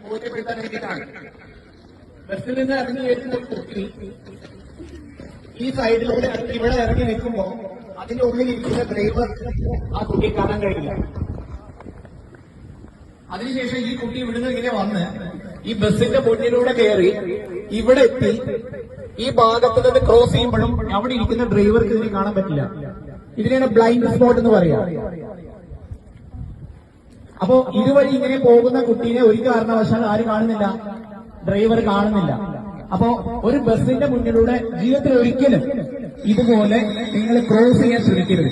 ബോധ്യപ്പെടുത്താൻ വേണ്ടിയിട്ടാണ്. ബസ്സിൽ നിന്ന് ഇറങ്ങി വരുന്ന കുട്ടി ഈ സൈഡിലൂടെ ഇവിടെ ഇറങ്ങി നിൽക്കുമ്പോ അതിന്റെ ഉള്ളിലിരിക്കുന്ന ഡ്രൈവർ ആ കുട്ടിയെ കാണാൻ കഴിയില്ല. അതിനുശേഷം ഈ കുട്ടി ഇവിടുന്ന് ഇങ്ങനെ വന്ന് ഈ ബസ്സിന്റെ മുന്നിലൂടെ കയറി ഇവിടെ എത്തി ഈ ഭാഗത്ത് നിന്ന് ക്രോസ് ചെയ്യുമ്പോഴും അവിടെ ഇരിക്കുന്ന ഡ്രൈവർക്ക് ഇതിനെ കാണാൻ പറ്റില്ല. ഇതിനാണ് ബ്ലൈൻഡ് സ്പോട്ട് എന്ന് പറയാം. അപ്പോ ഇതുവഴി ഇങ്ങനെ പോകുന്ന കുട്ടീനെ ഒരു കാരണവശാൽ ആര് കാണുന്നില്ല? ഡ്രൈവർ കാണുന്നില്ല. അപ്പോ ഒരു ബസ്സിന്റെ മുന്നിലൂടെ ജീവിതത്തിൽ ഒരിക്കലും ഇതുപോലെ നിങ്ങൾ ക്രോസ് ചെയ്യാൻ ശ്രമിക്കരുത്.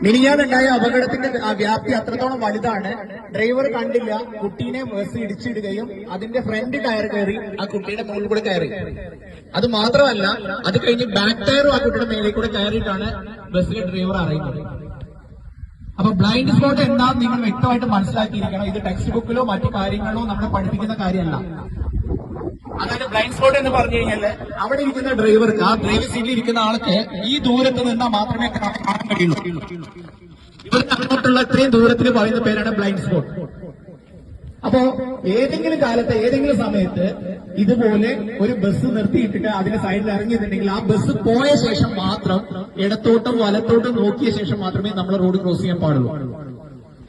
മിനിഞ്ഞാന്നുണ്ടായ അപകടത്തിന്റെ വ്യാപ്തി അത്രത്തോളം വലുതാണ്. ഡ്രൈവർ കണ്ടില്ല, കുട്ടീനെ ബസ് ഇടിച്ചിടുകയും അതിന്റെ ഫ്രണ്ട് ടയർ കയറി ആ കുട്ടിയുടെ മുകളിൽ കൂടെ കയറി. അത് മാത്രമല്ല, അത് കഴിഞ്ഞ് ബാക്ക് ടയറും ആ കുട്ടിയുടെ മേലെ കൂടെ കയറിയിട്ടാണ് ബസ്സിലെ ഡ്രൈവർ അറിയുന്നത്. അപ്പൊ ബ്ലൈൻഡ് സ്പോട്ട് എന്താണെന്ന് നിങ്ങൾ വ്യക്തമായിട്ട് മനസ്സിലാക്കിയിരിക്കണം. ഇത് ടെക്സ്റ്റ് ബുക്കിലോ മറ്റു കാര്യങ്ങളോ നമ്മളെ പഠിപ്പിക്കുന്ന കാര്യമല്ല. അതായത് ബ്ലൈൻഡ് സ്പോട്ട് എന്ന് പറഞ്ഞു കഴിഞ്ഞാൽ അവിടെ ഇരിക്കുന്ന ഡ്രൈവർക്ക്, ആ ഡ്രൈവർ സീറ്റിൽ ഇരിക്കുന്ന ആൾക്ക് ഈ ദൂരത്ത് നിന്നാൽ മാത്രമേ കാണാൻ കഴിയുള്ളൂ. ഇവർക്ക് അങ്ങോട്ടുള്ള ഇത്രയും ദൂരത്തിൽ പറയുന്ന പേരാണ് ബ്ലൈൻഡ് സ്പോട്ട്. അപ്പോ ഏതെങ്കിലും കാലത്ത് ഏതെങ്കിലും സമയത്ത് ഇതുപോലെ ഒരു ബസ് നിർത്തിയിട്ടിട്ട് അതിന്റെ സൈഡിൽ ഇറങ്ങിയിട്ടുണ്ടെങ്കിൽ ആ ബസ് പോയ ശേഷം മാത്രം ഇടത്തോട്ടും വലത്തോട്ടും നോക്കിയ ശേഷം മാത്രമേ നമ്മൾ റോഡ് ക്രോസ് ചെയ്യാൻ പാടുള്ളൂ.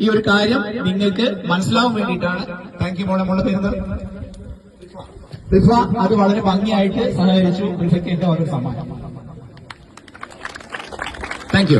ഈ ഒരു കാര്യം നിങ്ങൾക്ക് മനസ്സിലാവാൻ വേണ്ടിയിട്ടാണ്. Thank you. മോളെ പേരുന്നത് റിഫ. അത് വളരെ ഭംഗിയായിട്ട് സഹകരിച്ചു. റിഫയ്ക്ക് എന്റെ ഒരു സമ്മാനം. Thank you.